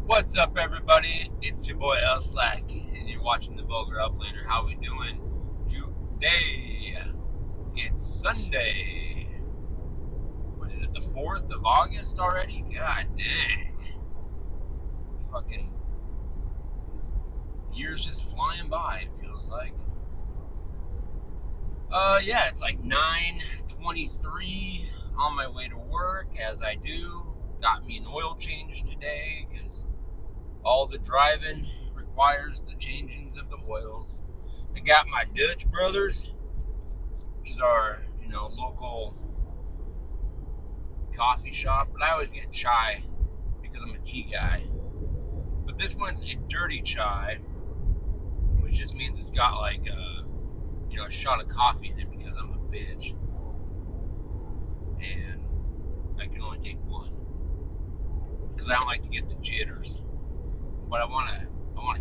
What's up, everybody? It's your boy L Slack, and you're watching the Vulgar Uplander. How we doing today? It's Sunday. What is it? The 4th of August already? God dang! It's fucking years just flying by. It feels like. Yeah, it's like 9:23 on my way to work. As I do, got me an oil change today because all the driving requires the changings of the oils. I got my Dutch Brothers, which is our, local coffee shop. But I always get chai because I'm a tea guy. But this one's a dirty chai, which just means it's got like a shot of coffee in it because I'm a bitch. And I can only take one because I don't like to get the jitters. But I wanna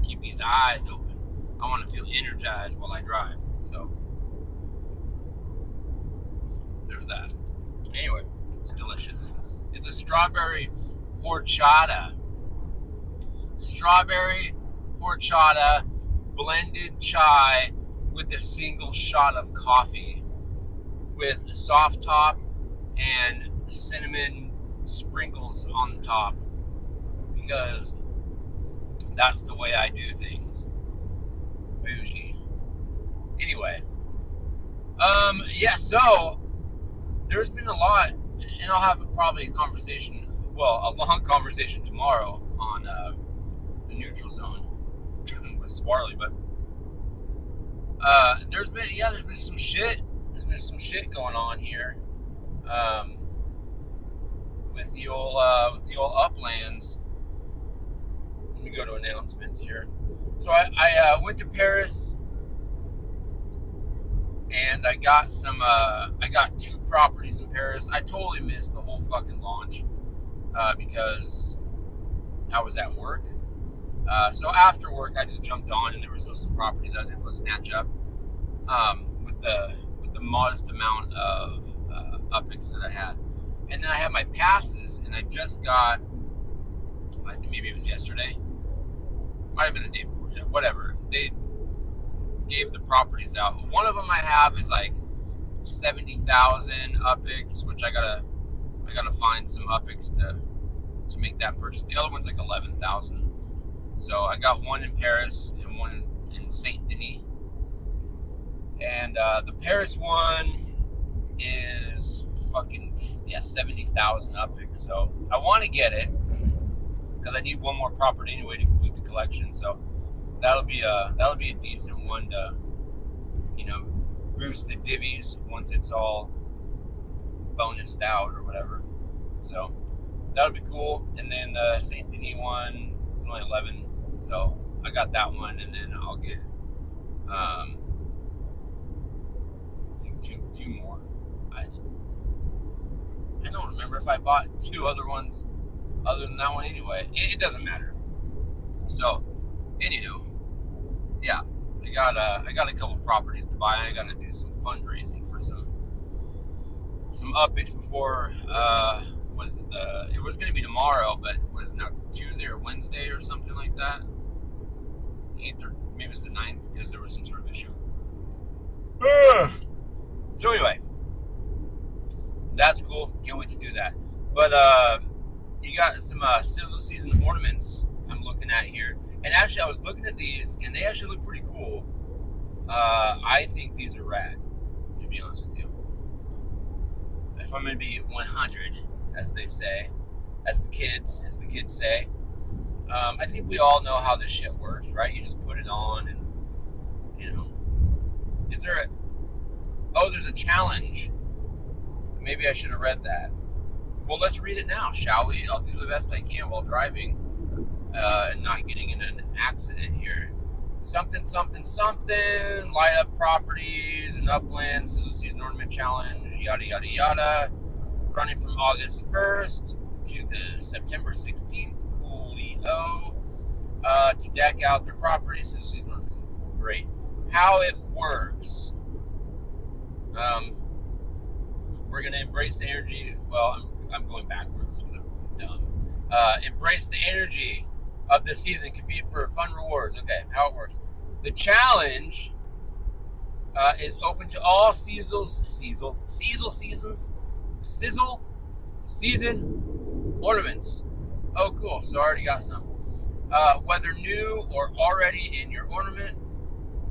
keep these eyes open. I want to feel energized while I drive. So there's that. Anyway, it's delicious. It's a strawberry horchata. Strawberry horchata blended chai with a single shot of coffee with a soft top and cinnamon sprinkles on the top because that's the way I do things. Bougie. Anyway, yeah, so there's been a lot, and I'll have probably a long conversation tomorrow on the neutral zone with Swarley, but there's been some shit. There's been some shit going on here with the old uplands. Let me go to announcements here. So I went to Paris and I got I got 2 properties in Paris. I totally missed the whole fucking launch because I was at work. So after work, I just jumped on, and there were still some properties I was able to snatch up with the modest amount of UPICs that I had. And then I had my passes, and I just got, I think maybe it was yesterday, might have been the day before, yeah, whatever. They gave the properties out. One of them I have is like 70,000 UPICs, which I gotta find some UPICs to make that purchase. The other one's like 11,000. So I got one in Paris and one in Saint Denis. And the Paris one is fucking 70,000 UPICs. So I want to get it because I need one more property anyway to complete the collection. So that'll be a decent one to boost the divvies once it's all bonused out or whatever. So that'll be cool. And then the Saint Denis one is only 11, so I got that one, and then I'll get I think two more. I don't remember if I bought 2 other ones other than that one. Anyway, it doesn't matter. So, anywho, yeah, I got a couple properties to buy. I got to do some fundraising for some UPICs before. It was going to be tomorrow, but was it now Tuesday or Wednesday or something like that? 8th or maybe it's the 9th because there was some sort of issue. So anyway, that's cool. Can't wait to do that. But you got some sizzle season ornaments I'm looking at here. And actually, I was looking at these, and they actually look pretty cool. I think these are rad, to be honest with you. If I'm going to be 100, as they say, as the kids say, I think we all know how this shit works, right? You just put it on, and there's a challenge. Maybe I should have read that. Well, let's read it now, shall we? I'll do the best I can while driving and not getting in an accident here. Something, light up properties and upland, sizzle season ornament challenge, yada, yada, yada. Running from August 1st to the September 16th, coolio, to deck out their properties, sizzle season ornaments. Great. How it works. We're going to embrace the energy. Well, I'm going backwards because I'm dumb. Embrace the energy of the season. Compete for fun rewards. Okay, how it works. The challenge is open to all sizzle season ornaments. Oh, cool. So I already got some. Whether new or already in your ornament,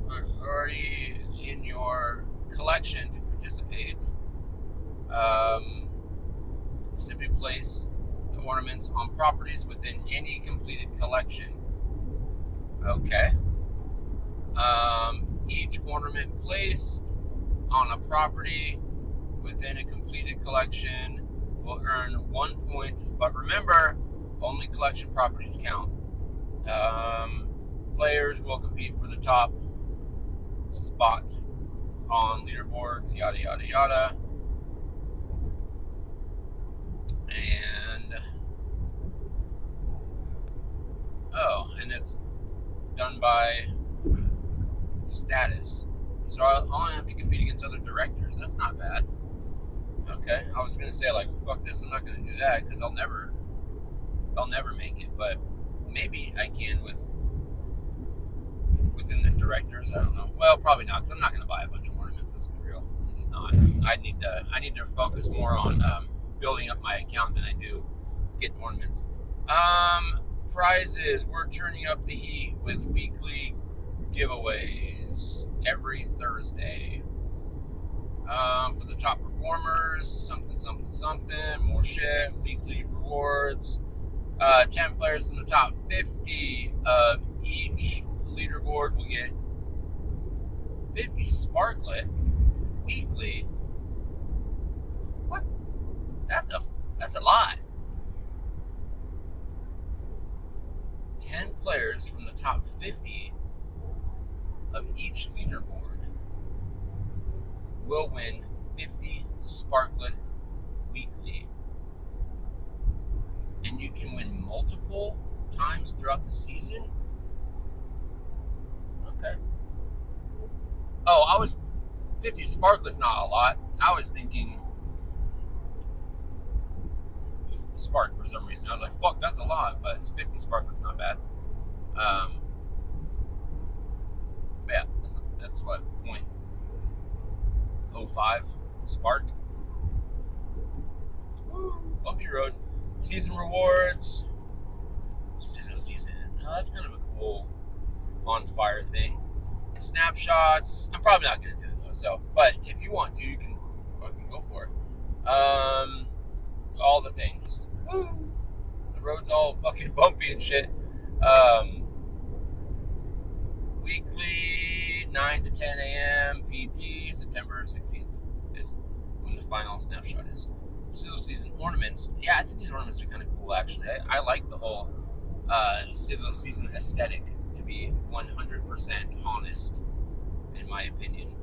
or already in your collection to participate, simply place the ornaments on properties within any completed collection. Okay. Each ornament placed on a property within a completed collection will earn 1 point, but remember, only collection properties count. Players will compete for the top spot on leaderboards, yada yada yada. And and it's done by status. So I only have to compete against other directors. That's not bad. Okay, I was gonna say like, fuck this, I'm not gonna do that because I'll never make it. But maybe I can within the directors. I don't know. Well, probably not because I'm not gonna buy a bunch of ornaments. Let's be real. I'm just not. I need to focus more on building up my account than I do getting ornaments. Prizes. We're turning up the heat with weekly giveaways every Thursday. For the top performers, something, more shit, weekly rewards. 10 players from the top 50 of each leaderboard will get 50 Sparklet weekly. What? That's a lot. 10 players from the top 50 of each leaderboard will win 50 Sparklet weekly. And you can win multiple times throughout the season? Okay. Oh, 50 Sparklet's not a lot. I was thinking Spark for some reason. I was like, fuck, that's a lot, but it's 50 Sparklet's not bad. Yeah, that's what, 0.05 Spark. Woo, bumpy road. Season rewards. Season. Oh, that's kind of a cool on fire thing. Snapshots. I'm probably not gonna do it though. So, but if you want to, you can fucking go for it. All the things. Woo! The road's all fucking bumpy and shit. Weekly 9 to 10 a.m. PT, September 16th is when the final snapshot is. Sizzle season ornaments. Yeah, I think these ornaments are kind of cool actually. I like the whole Sizzle season aesthetic, to be 100% honest, in my opinion.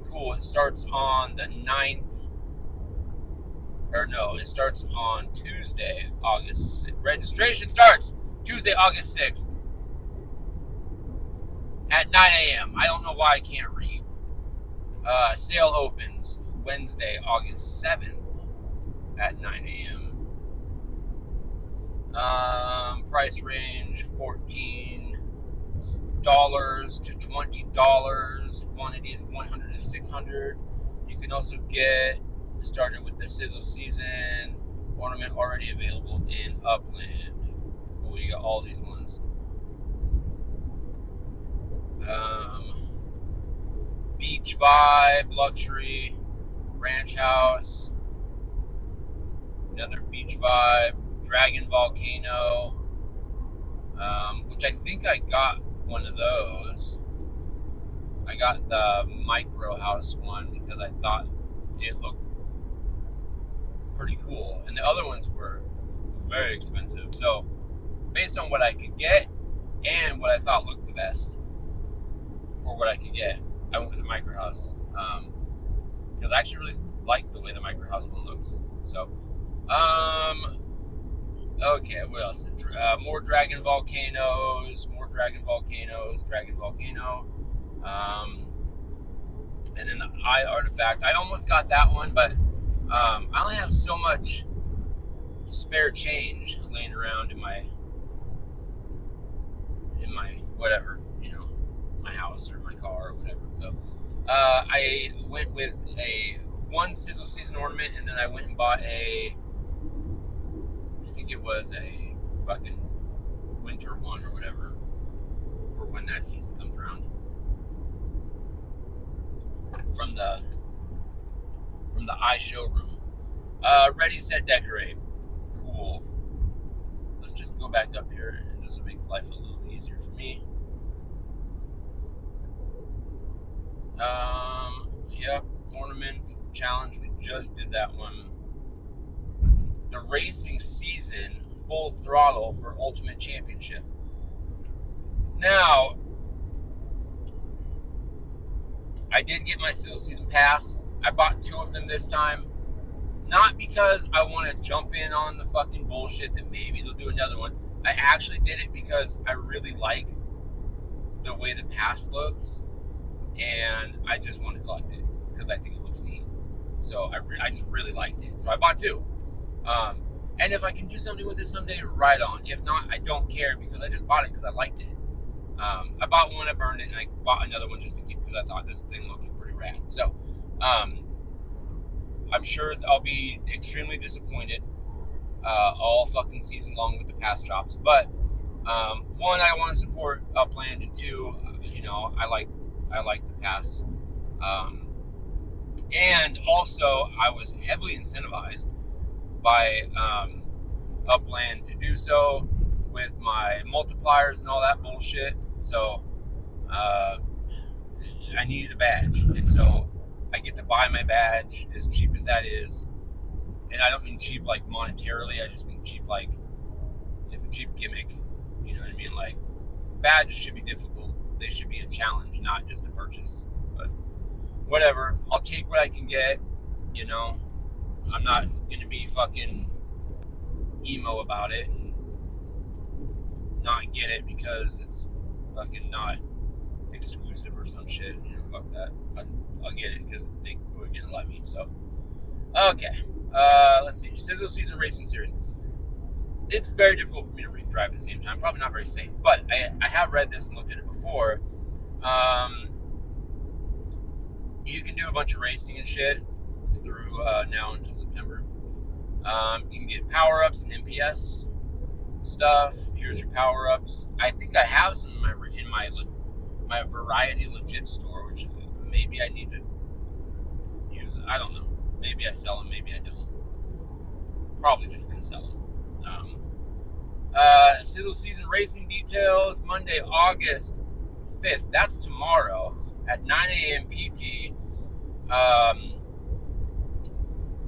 Cool. It starts on the 9th. Or no, it starts on Tuesday, August 6th. Registration starts Tuesday, August 6th at 9 a.m. I don't know why I can't read. Sale opens Wednesday, August 7th at 9 a.m. Price range $14 to $20. Quantities 100 to 600. You can also get started with the Sizzle season ornament already available in Upland. Cool, you got all these ones. Beach vibe, luxury, ranch house, another beach vibe, dragon volcano, which I think I got one of those. I got the micro house one because I thought it looked pretty cool, and the other ones were very expensive. So based on what I could get and what I thought looked the best for what I could get, I went with the micro house because I actually really like the way the micro house one looks. So okay, what else? More dragon volcanoes, dragon volcano. And then the eye artifact. I almost got that one, but I only have so much spare change laying around in my whatever, my house or my car or whatever. So I went with one Sizzle Season ornament, and then I went and bought I think it was a fucking winter one or whatever for when that season comes around. From the iShowroom. Ready, set, decorate. Cool. Let's just go back up here, and this will make life a little easier for me. Yep, ornament challenge. We just did that one. The racing season, full throttle for Ultimate Championship. Now, I did get my Sizzle Season Pass. I bought 2 of them this time. Not because I want to jump in on the fucking bullshit that maybe they'll do another one. I actually did it because I really like the way the pass looks, and I just want to collect it because I think it looks neat. So I just really liked it. So I bought 2. And if I can do something with it someday, right on. If not, I don't care because I just bought it because I liked it. I bought one, I burned it, and I bought another one just to keep because I thought this thing looks pretty rad. So, I'm sure I'll be extremely disappointed all fucking season long with the pass drops. But one, I want to support Upland, and 2, I like the pass. And also, I was heavily incentivized by Upland to do so with my multipliers and all that bullshit. So I needed a badge, and so I get to buy my badge, as cheap as that is. And I don't mean cheap like monetarily, I just mean cheap like it's a cheap gimmick. You know what I mean? Like, badges should be difficult. They should be a challenge, not just a purchase. But whatever, I'll take what I can get. I'm not gonna be fucking emo about it and not get it because it's fucking not exclusive or some shit. Fuck that. I'll get it because they were gonna let me. So okay, let's see. Sizzle Season Racing Series. It's very difficult for me to read and drive at the same time. Probably not very safe, but I have read this and looked at it before. You can do a bunch of racing and shit through now until September. You can get power-ups and MPS stuff. Here's your power-ups. I think I have some in my Variety Legit store, which maybe I need to use. I don't know. Maybe I sell them, maybe I don't. Probably just gonna sell them. Sizzle Season Racing details, Monday, August 5th. That's tomorrow at 9 a.m. PT.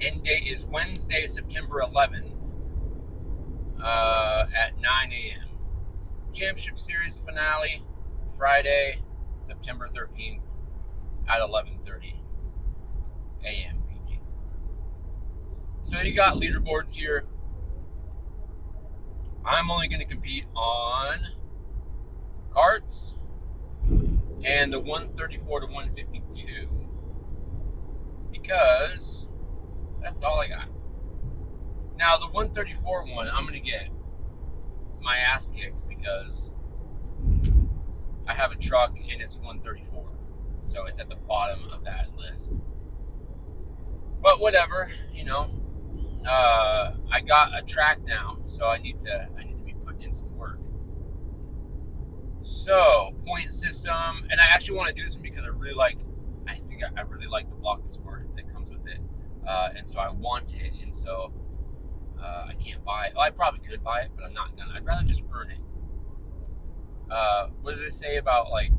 End date is Wednesday, September 11th at 9 a.m. Championship Series finale, Friday, September 13th at 11:30 a.m. PT. So you got leaderboards here. I'm only going to compete on karts and the 134 to 152 because that's all I got. Now the 134 one, I'm going to get my ass kicked because I have a truck and it's 134, so it's at the bottom of that list. But whatever, I got a track now, so I need to be putting in some work. So point system, and I actually want to do this one because I really like the block of sport that comes with it, and so I want it, and so I can't buy it. Well, I probably could buy it, but I'm not gonna. I'd rather just earn it. What did they say about like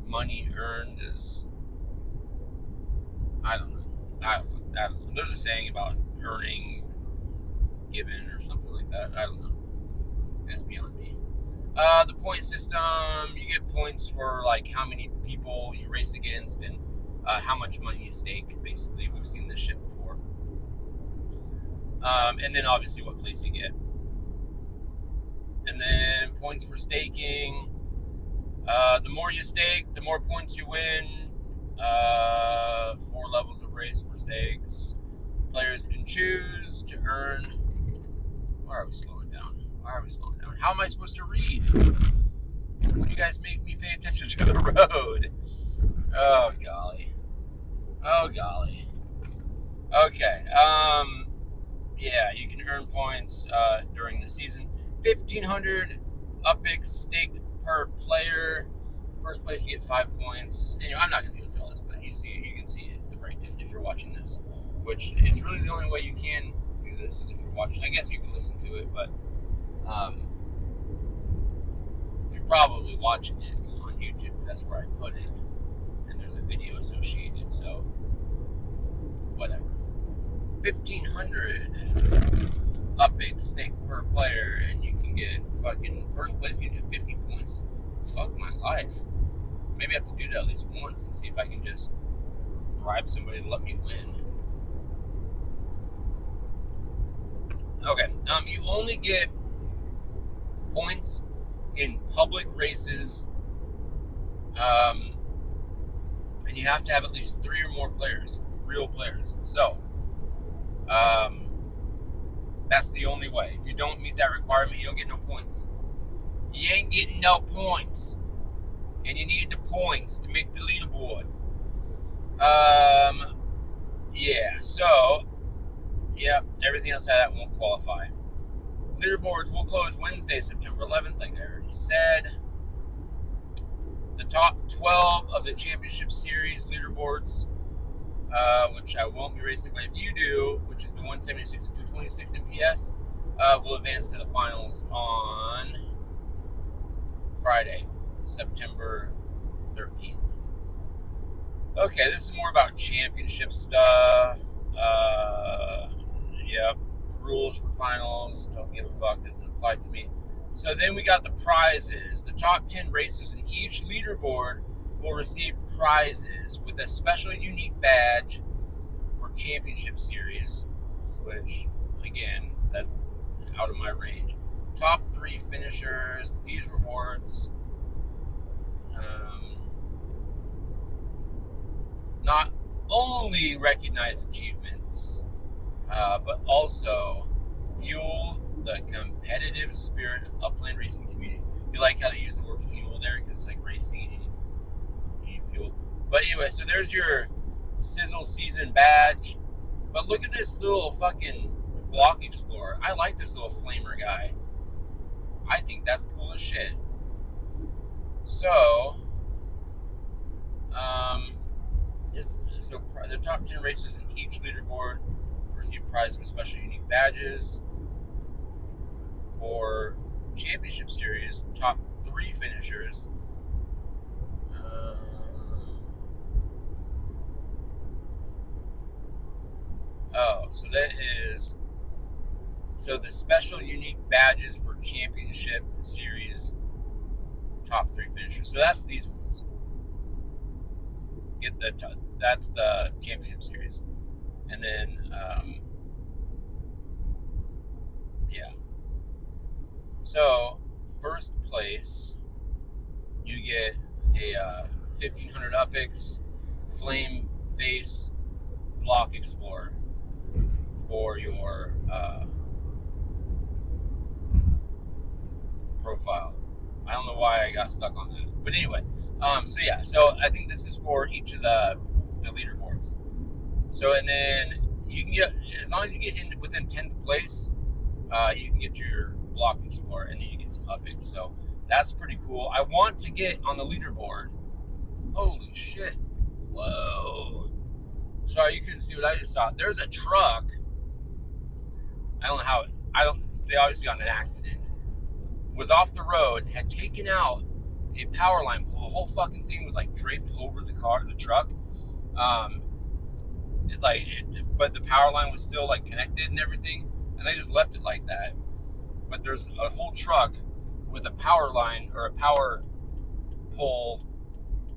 money earned is? I don't know. I don't know. There's a saying about earning given or something like that. I don't know. It's beyond me. The point system, you get points for like how many people you race against and how much money you stake. Basically, we've seen this shit before. And then obviously what place you get. And then points for staking. The more you stake, the more points you win. 4 levels of race for stakes. Players can choose to earn. Why are we slowing down? How am I supposed to read? You guys make me pay attention to the road. Oh, golly. Oh, golly. Okay. Yeah, you can earn points during the season. 1,500 UPIX staked per player. First place, you get 5 points. Anyway, I'm not going to be able to do all this, but you can see it the breakdown if you're watching this, which is really the only way you can do this is if you're watching. I guess you can listen to it, but you're probably watching it on YouTube. That's where I put it, and there's a video associated, so whatever. 1,500 UPIX stake per player, and you can get fucking first place gives you 50 points. Fuck my life. Maybe I have to do that at least once and see if I can just bribe somebody to let me win. Okay, you only get points in public races, and you have to have at least 3 or more players, real players. So, that's the only way. If you don't meet that requirement, you don't get no points. You ain't getting no points. And you need the points to make the leaderboard. Yeah, so, yeah, everything else that won't qualify. Leaderboards will close Wednesday, September 11th, like I already said. The top 12 of the Championship Series leaderboards, which I won't be racing, but if you do, which is the 176 to 226 MPS, will advance to the finals on Friday, September 13th. Okay, this is more about championship stuff. Yep, rules for finals, don't give a fuck, doesn't apply to me. So then we got the prizes. The top 10 racers in each leaderboard will receive prizes with a special unique badge for championship series, which, again, that's out of my range. Top 3 finishers, these rewards not only recognize achievements, but also fuel the competitive spirit of upland racing community. You like how they use the word fuel there because it's like racing and you need fuel. But anyway, so there's your Sizzle Season badge. But look at this little fucking Block Explorer. I like this little flamer guy. I think that's cool as shit. So, the top 10 racers in each leaderboard receive prizes with special unique badges. For Championship Series, top 3 finishers. So that is... So the special unique badges for Championship Series, top 3 finishers. So that's these ones. That's the Championship Series. And then, yeah. So, first place, you get a 1,500 UPIX Flame Face Block Explorer for your profile. I don't know why I got stuck on that. But anyway, so I think this is for each of the leaderboards. So, and then you can get, as long as you get in within 10th place, you can get your Block Explorer, and then you get some UPIX. So that's pretty cool. I want to get on the leaderboard. Holy shit. Whoa. Sorry, you couldn't see what I just saw. There's a truck. I don't know how, they obviously got in an accident. Was off the road, had taken out a power line pole. The whole fucking thing was like draped over the truck. But the power line was still like connected and everything, and they just left it like that. But there's a whole truck with a power line or a power pole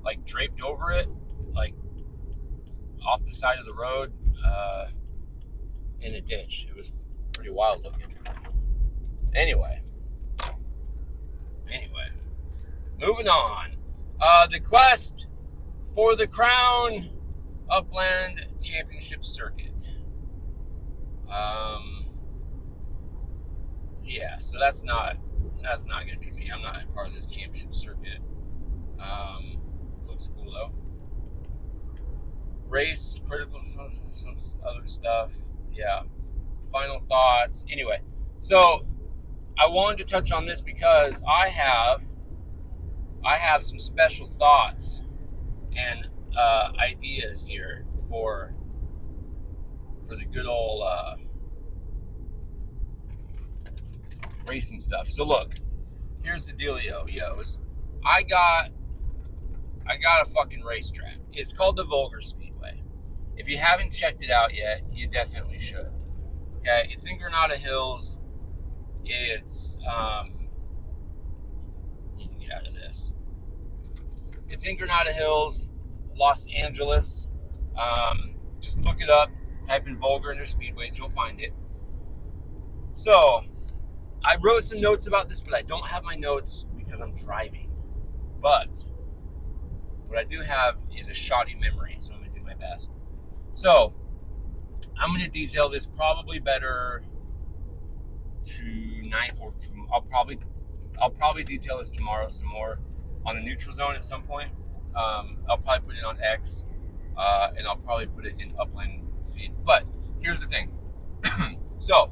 like draped over it, like off the side of the road, in a ditch. It was pretty wild looking. Anyway, moving on. The quest for the Crown Upland Championship Circuit. Yeah, so that's not That's not going to be me. I'm not a part of this championship circuit. Looks cool though. Race, critical, some other stuff. Yeah. Final thoughts. Anyway, so I wanted to touch on this because I have some special thoughts and ideas here for the good old racing stuff. So look, here's the dealio, yos. I got a fucking racetrack. It's called the Vulgar Speedway. If you haven't checked it out yet, you definitely should. Okay, it's in Granada Hills. It's you can get out of this. It's in Granada Hills, Los Angeles. Just look it up. Type in Vulgar in their speedways, you'll find it. So I wrote some notes about this, but I don't have my notes because I'm driving. But what I do have is a shoddy memory, so I'm gonna do my best. So I'm gonna detail this probably better tonight or tomorrow. I'll probably detail this tomorrow some more on the neutral zone at some point. I'll probably put it on X, and I'll probably put it in Upland feed. But here's the thing. So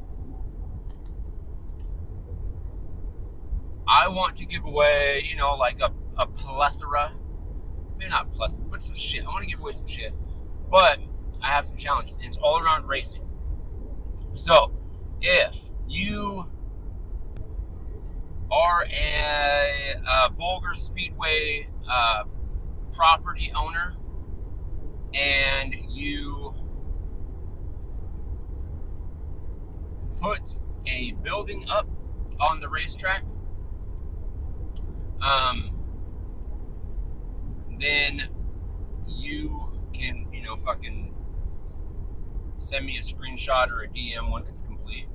I want to give away, like a plethora, maybe not plethora, but some shit. I want to give away some shit, but I have some challenges, and it's all around racing. So if you are a Vulgar Speedway property owner and you put a building up on the racetrack, then you can, fucking send me a screenshot or a DM once it's complete.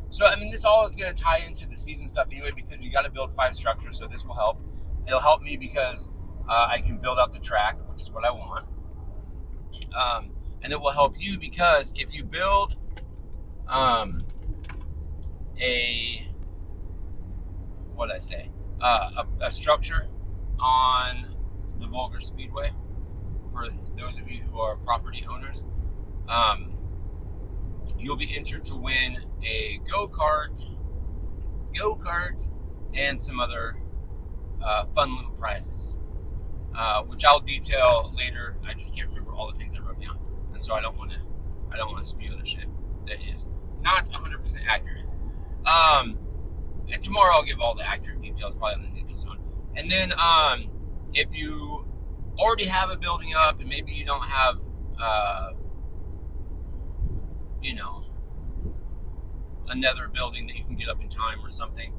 So, this all is going to tie into the season stuff anyway, because you got to build 5 structures, so this will help. It'll help me because I can build out the track, which is what I want. And it will help you because if you build a structure on the Vulgar Speedway, for those of you who are property owners, you'll be entered to win a go-kart, and some other fun little prizes, which I'll detail later. I just can't remember all the things I wrote down, and so I don't want to spew other shit that is not 100% accurate. And tomorrow I'll give all the accurate details, probably on the neutral zone. And then if you already have a building up and maybe you don't have another building that you can get up in time or something,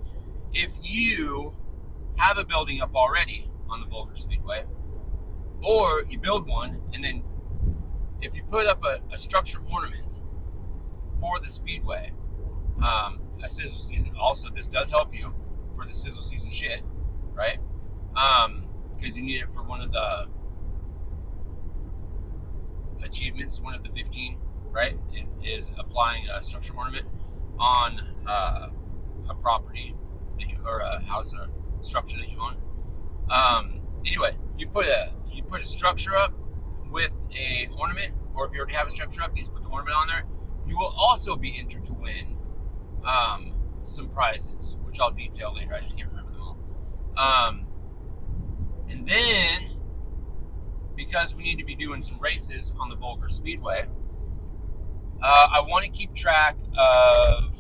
if you have a building up already on the Vulgar Speedway, or you build one, and then if you put up a structure ornament for the Speedway, a sizzle season, also this does help you for the sizzle season shit, right? Because you need it for one of the achievements, one of the 15, right? It is applying a structure ornament on a property that you, or a house or structure that you own. Anyway, you put a structure up with a ornament, or if you already have a structure up, you just put the ornament on there. You will also be entered to win some prizes, which I'll detail later. I just can't remember them all. And then, because we need to be doing some races on the Vulgar Speedway, I want to keep track of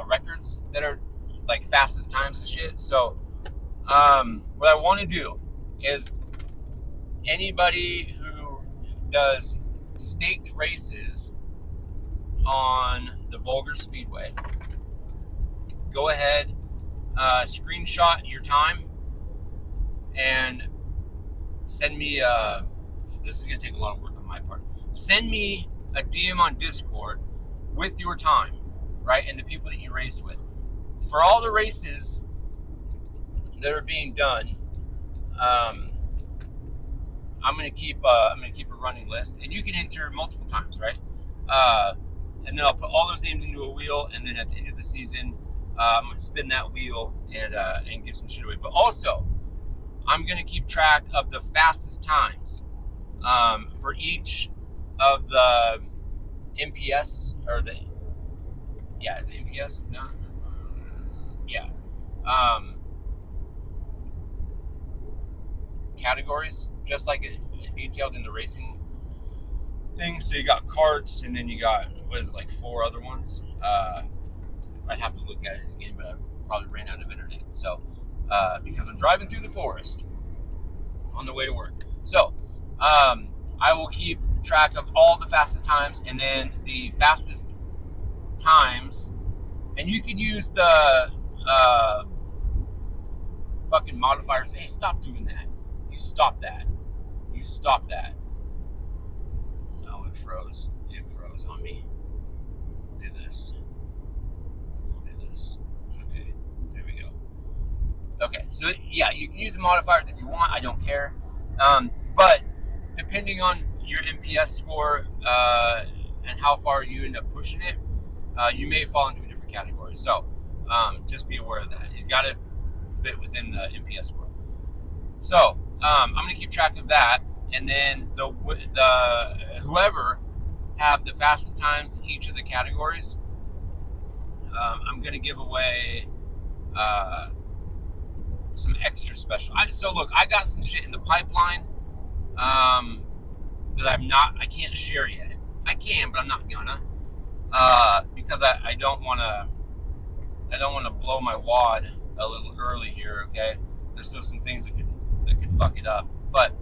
records that are like fastest times and shit. So what I want to do is anybody who does staked races on the Vulgar Speedway, go ahead, screenshot your time and send me this is going to take a lot of work on my part. Send me a DM on Discord with your time, right, and the people that you raced with. For all the races that are being done, I'm going to keep a running list, and you can enter multiple times, right? and then I'll put all those names into a wheel, and then at the end of the season, I'm gonna spin that wheel and give some shit away. But also, I'm gonna keep track of the fastest times for each of the MPS or the is it MPS? No, yeah. Um, Categories, just like it detailed in the racing thing. So you got karts, and then you got what is it, like 4 other ones. I'd have to look at it again, but I probably ran out of internet. So because I'm driving through the forest on the way to work, so I will keep track of all the fastest times, and then the fastest times, and you can use the fucking modifiers. Hey, stop doing that. You stop that. You stop that. Oh, it froze. It froze on me. Do this. Do this. Okay, there we go. Okay, so yeah, you can use the modifiers if you want. I don't care. But depending on your MPS score and how far you end up pushing it, you may fall into a different category. So just be aware of that. You got to fit within the MPS score. So I'm going to keep track of that, and then the whoever have the fastest times in each of the categories, I'm going to give away some extra special. So look, I got some shit in the pipeline that I can't share yet. I can, but I'm not gonna because I don't want to blow my wad a little early here. Okay, there's still some things that could fuck it up, but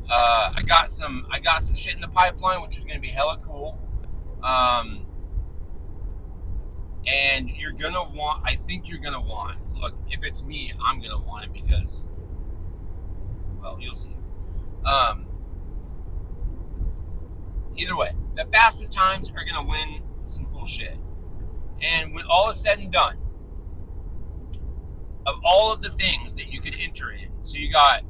I got some shit in the pipeline, which is gonna be hella cool. And you're gonna want. I think you're gonna want. Look, if it's me, I'm gonna want it because, well, you'll see. Either way, the fastest times are gonna win some cool shit. And when all is said and done, of all of the things that you could enter in, so you got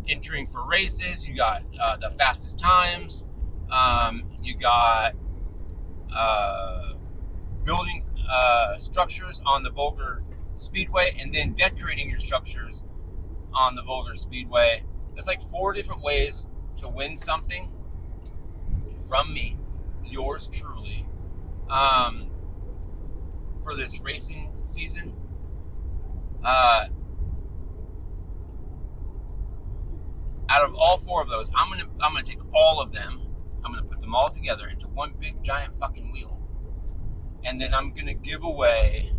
entering for races, you got the fastest times, you got building structures on the Vulgar Speedway, and then decorating your structures on the Vulgar Speedway. There's like 4 different ways to win something from me, yours truly, for this racing season. Out of all 4 of those, I'm gonna take all of them. I'm gonna put them all together into one big giant fucking wheel, and then I'm gonna give away,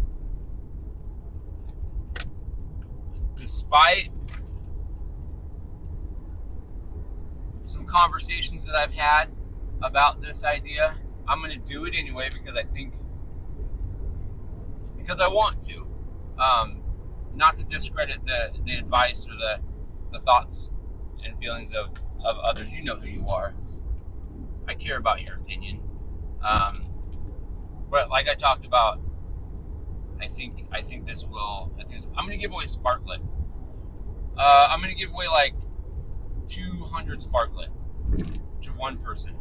despite some conversations that I've had about this idea, I'm gonna do it anyway because I want to. Not to discredit the advice or the thoughts and feelings of others. You know who you are. I care about your opinion. But like I talked about, I think this will. I'm gonna give away Sparklet. I'm gonna give away like 200 Sparklet to one person.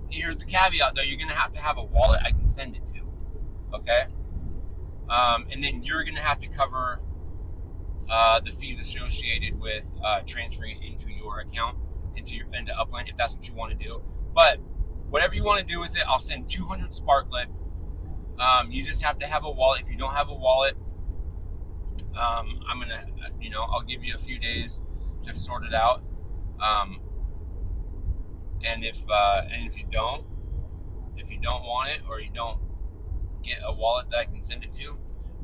Here's the caveat though: you're gonna have to have a wallet I can send it to. Okay. And then you're gonna have to cover the fees associated with transferring it into your account, into Upland, if that's what you want to do. But whatever you want to do with it, I'll send 200 Sparklet. You just have to have a wallet. If you don't have a wallet, I'm gonna, I'll give you a few days to sort it out. And if you don't want it, or you don't get a wallet that I can send it to,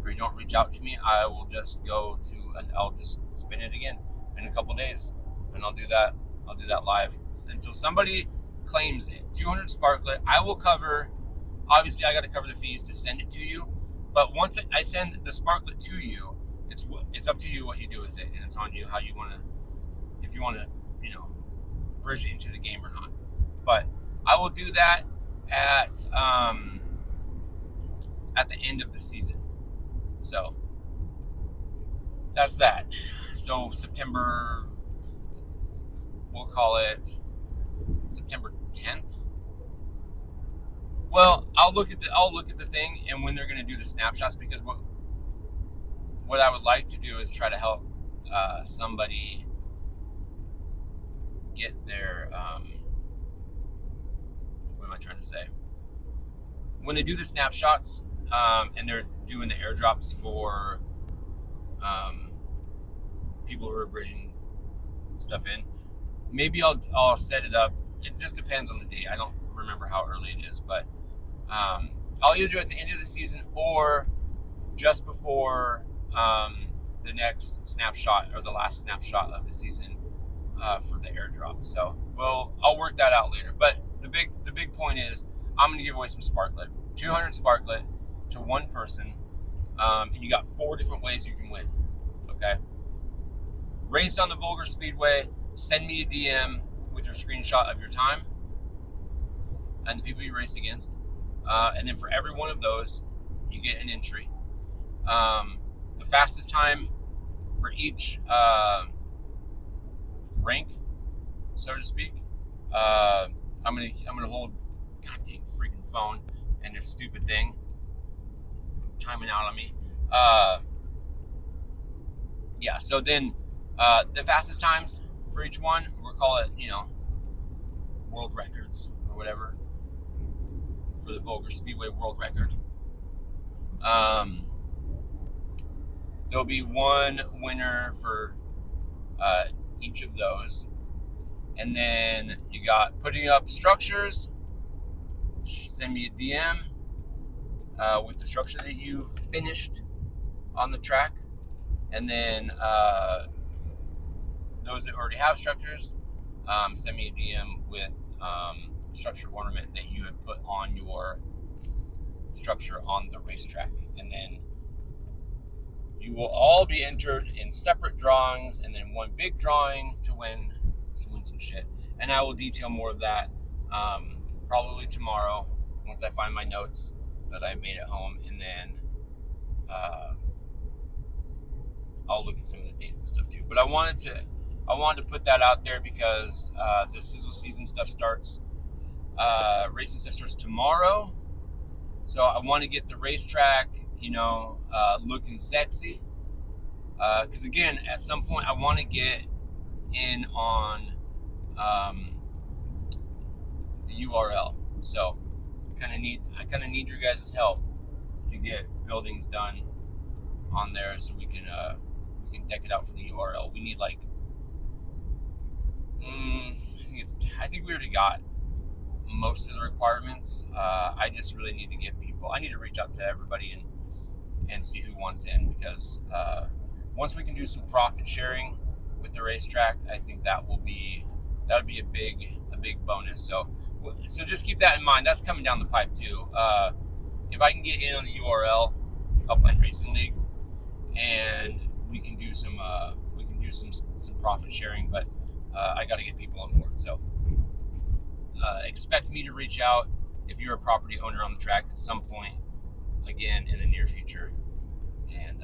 or you don't reach out to me, I will just go to and I'll just spin it again in a couple days, and I'll do that live until somebody claims it. 200 Sparklet. I will cover. Obviously, I got to cover the fees to send it to you, but once I send the Sparklet to you, it's up to you what you do with it, and it's on you how you want to, if you want to, bridge it into the game or not. But I will do that at the end of the season. So that's that. So September, we'll call it September 10th. Well, I'll look at the thing and when they're going to do the snapshots, because what I would like to do is try to help somebody get their what am I trying to say? When they do the snapshots and they're doing the airdrops for um, people who are bridging stuff in, maybe I'll set it up. It just depends on the day. I don't remember how early it is, but I'll either do it at the end of the season or just before the next snapshot or the last snapshot of the season for the airdrop. So, well, I'll work that out later. But the big point is, I'm going to give away some Sparklet, 200 Sparklet to one person, and you got 4 different ways you can win. Okay, race on the Vulgar Speedway. Send me a DM with your screenshot of your time and the people you raced against, and then for every one of those, you get an entry. The fastest time for each rank, so to speak. I'm gonna hold goddamn freaking phone and their stupid thing chiming out on me. Yeah. So then the fastest times for each one, we'll call it world records or whatever for the Vulgar Speedway world record. There'll be one winner for each of those. And then you got putting up structures. Send me a DM with the structure that you finished on the track. And then those that already have structures, send me a DM with structure ornament that you have put on your structure on the racetrack. And then you will all be entered in separate drawings and then one big drawing to win some shit. And I will detail more of that probably tomorrow once I find my notes that I made at home, and then I'll look at some of the dates and stuff too. But I wanted to put that out there because the sizzle season stuff starts, racing stuff starts tomorrow. So I want to get the racetrack, looking sexy. Because again, at some point I want to get in on the URL. So I kind of need your guys' help to get buildings done on there, so we can deck it out for the URL. We need like I think we already got most of the requirements. I just really need to get people. I need to reach out to everybody and see who wants in, because once we can do some profit sharing with the racetrack, I think that would be a big bonus. So just keep that in mind. That's coming down the pipe too. If I can get in on the URL, Upland Racing League, and we can do some profit sharing, but I got to get people on board. So expect me to reach out if you're a property owner on the track at some point again in the near future, and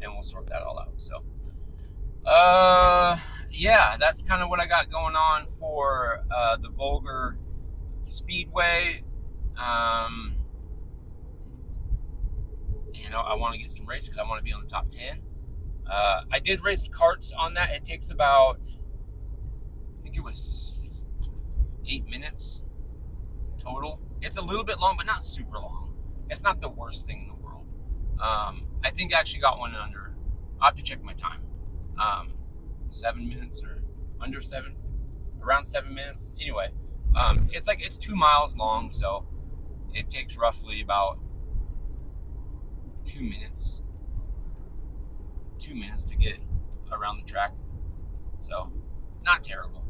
we'll sort that all out. So yeah, that's kind of what I got going on for the Vulgar Speedway. I want to get some races because I want to be on the top 10. I did race karts on that. It takes about, I think it was 8 minutes total. It's a little bit long, but not super long. It's not the worst thing in the world. I think I actually got one under, I'll have to check my time. 7 minutes or under 7, around 7 minutes. Anyway, it's 2 miles long, so it takes roughly about 2 minutes to get around the track. So not terrible.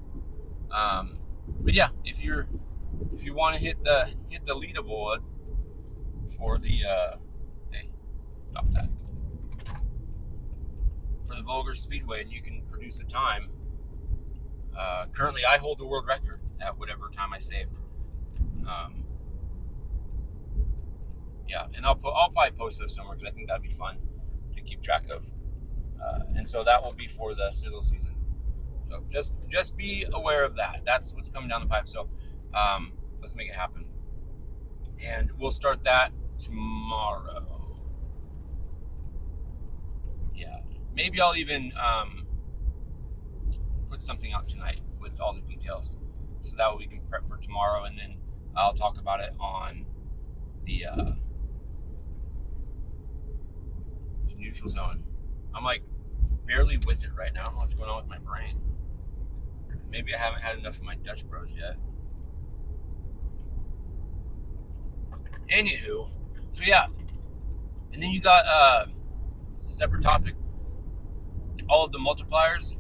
But yeah, if you want to hit the leaderboard for the hey, stop that, for the Vulgar Speedway, and you can produce a time. Currently, I hold the world record at whatever time I saved. Yeah, and I'll probably post this somewhere because I think that'd be fun to keep track of. And so that will be for the sizzle season. So just be aware of that. That's what's coming down the pipe. So let's make it happen. and we'll start that tomorrow. Yeah, maybe I'll even put something out tonight with all the details, so that way we can prep for tomorrow, and then I'll talk about it on the neutral zone. I'm like barely with it right now. I don't know what's going on with my brain. Maybe I haven't had enough of my Dutch Bros yet. Anywho, so yeah, and then you got a separate topic, all of the multipliers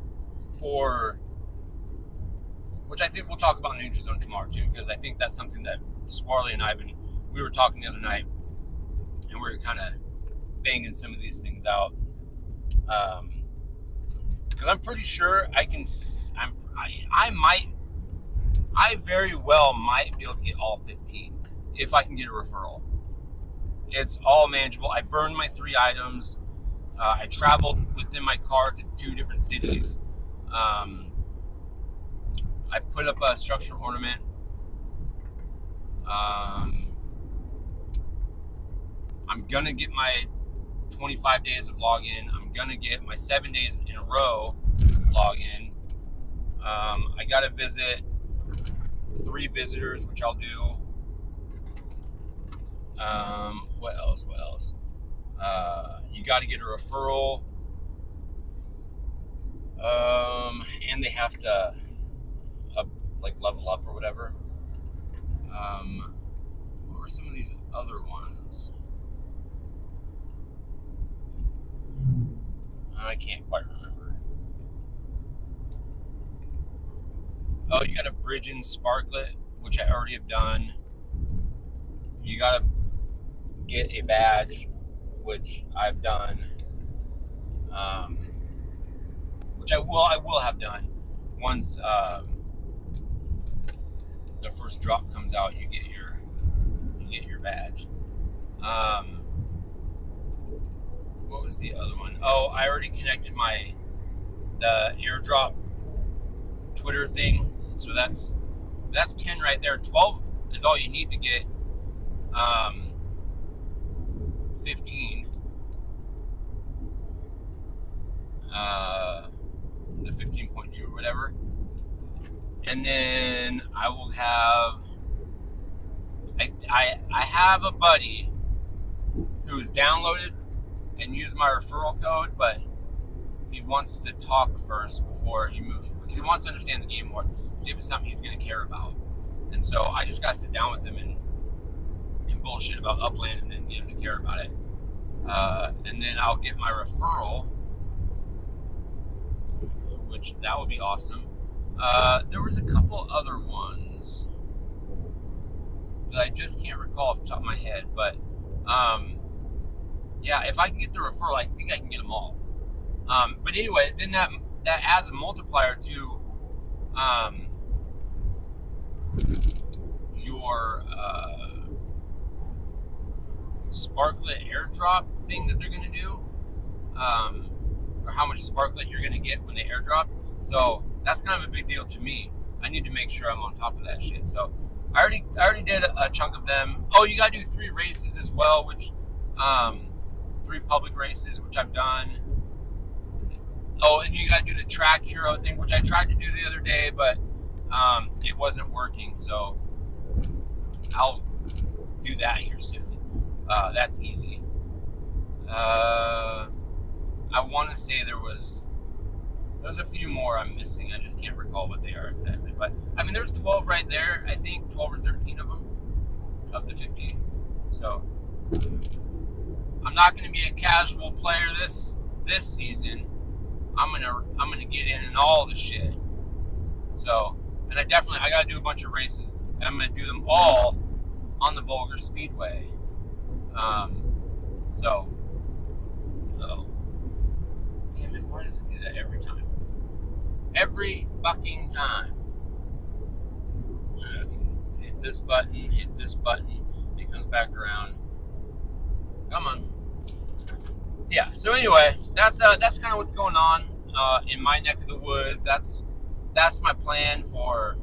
for, which I think we'll talk about in neutral zone tomorrow too, because I think that's something that Swarley and we were talking the other night, and we were kind of banging some of these things out. Because I'm pretty sure I very well might be able to get all 15 if I can get a referral. It's all manageable. I burned my 3 items. I traveled within my car to 2 different cities. I put up a structural ornament. I'm gonna get my 25 days of login. I'm gonna get my 7 days in a row login. I gotta visit 3 visitors, which I'll do. What else? You got to get a referral. And they have to level up or whatever. What were some of these other ones? I can't quite remember. Oh, you got a bridge in Sparklet, which I already have done. You got to get a badge, which I've done. Which I will have done once the first drop comes out. You get your badge. What was the other one? Oh, I already connected the airdrop Twitter thing, so that's 10 right there. 12 is all you need to get 15. The 15.2 or whatever. And then I will have I have a buddy who's downloaded and used my referral code, but he wants to talk first before he moves. He wants to understand the game more, see if it's something he's going to care about. And so I just got to sit down with him and bullshit about Upland and then get him to care about it. And then I'll get my referral, which that would be awesome. There was a couple other ones that I just can't recall off the top of my head, but yeah, if I can get the referral, I think I can get them all. But anyway, then that adds a multiplier to your Sparklet airdrop thing that they're going to do, or how much Sparklet you're going to get when they airdrop. So that's kind of a big deal to me. I need to make sure I'm on top of that shit. So I already did a chunk of them. Oh, you got to do 3 races as well, which 3 public races, which I've done. Oh, and you got to do the track hero thing, which I tried to do the other day, but it wasn't working. So I'll do that here soon. That's easy. I want to say there's a few more I'm missing. I just can't recall what they are exactly. But I mean, there's 12 right there. I think 12 or 13 of them, of the 15. So I'm not going to be a casual player this season. I'm gonna get in all the shit. So, and I gotta do a bunch of races, and I'm gonna do them all on the Vulgar Speedway. So, oh, damn it! Why does it do that every time? Every fucking time. Okay, hit this button. It comes back around. Come on. Yeah. So anyway, that's kind of what's going on in my neck of the woods. That's my plan for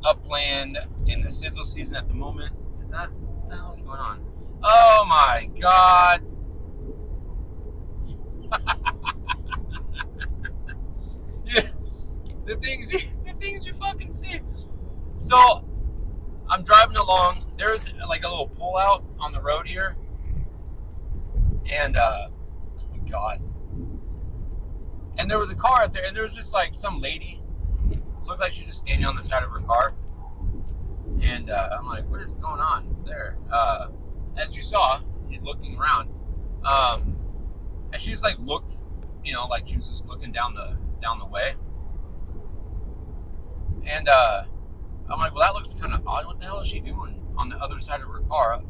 upland in the sizzle season at the moment. Is that what the hell's going on? Oh my god. Yeah, the things you fucking see. So I'm driving along. There's like a little pull out on the road here, and oh god. And there was a car out there, and there was just like some lady. Looked like she's just standing on the side of her car. And I'm like, what is going on there? As you saw, looking around, and she's like looked, like she was just looking down the way. And I'm like, well, that looks kind of odd. What the hell is she doing on the other side of her car?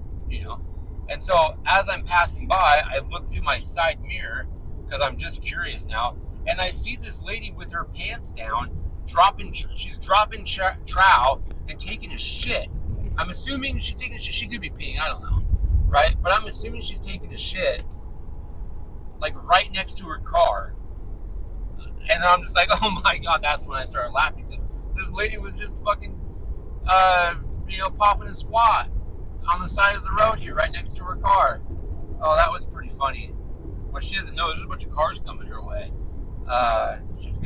And so as I'm passing by, I look through my side mirror because I'm just curious now, and I see this lady with her pants down, she's dropping trow and taking a shit. I'm assuming she's taking a shit. She could be peeing, I don't know, right? But I'm assuming she's taking a shit, like right next to her car. And I'm just like, oh my god, that's when I started laughing because this lady was just fucking, popping a squat on the side of the road here, right next to her car. Oh, that was pretty funny. What she doesn't know, there's a bunch of cars coming her way. She's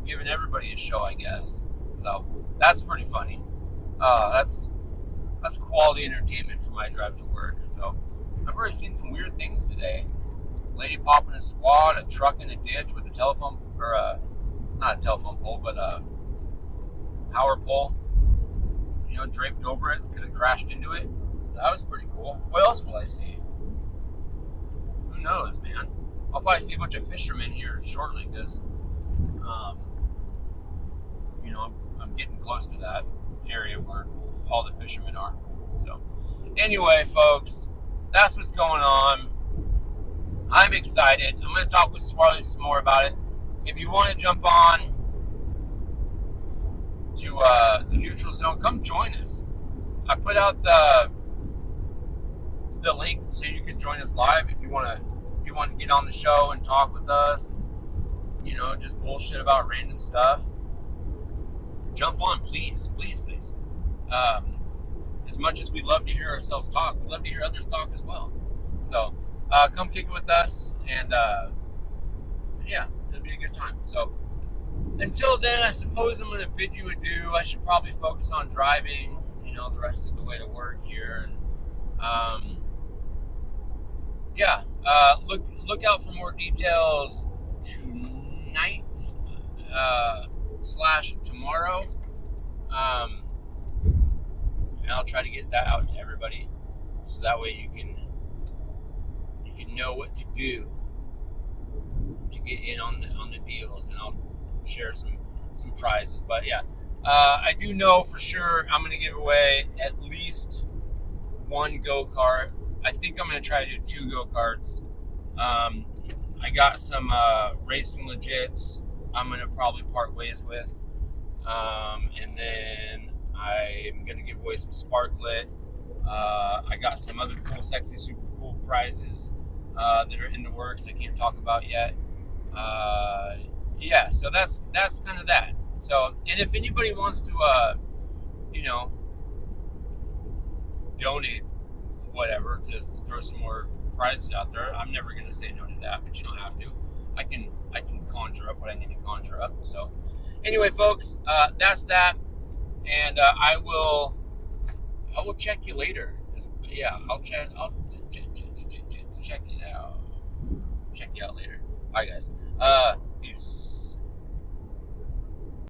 giving everybody a show, I guess. So that's pretty funny. That's quality entertainment for my drive to work. So I've already seen some weird things today. Lady popping a squat, a truck in a ditch with a telephone, or not a telephone pole, but a power pole, draped over it because it crashed into it. That was pretty cool. What else will I see? Who knows, man? I'll probably see a bunch of fishermen here shortly because, I'm getting close to that area where all the fishermen are. So, anyway, folks, that's what's going on. I'm excited. I'm going to talk with Swarley some more about it. If you want to jump on to the neutral zone, come join us. I put out the link so you can join us live if you want to get on the show and talk with us. Just bullshit about random stuff. Jump on, please, please, please. As much as we love to hear ourselves talk, we love to hear others talk as well. So come kick it with us, and yeah, it'll be a good time. So until then, I suppose I'm going to bid you adieu. I should probably focus on driving, the rest of the way to work here. And look out for more details tonight / tomorrow. And I'll try to get that out to everybody, so that way you can know what to do to get in on the deals, and I'll share some prizes. But yeah, I do know for sure I'm going to give away at least one go-kart. I think I'm going to try to do 2 go-karts. I got some racing legits I'm going to probably part ways with. And then I'm going to give away some Sparklet. I got some other cool, sexy, super cool prizes that are in the works I can't talk about yet. Yeah, so that's kind of that. So, and if anybody wants to, donate whatever to throw some more prizes out there, I'm never going to say no to that, but you don't have to. I can conjure up what I need to conjure up. So anyway, folks, that's that. And I will check you later. Yeah, I'll check you out. Check you out later. Bye, guys. Peace.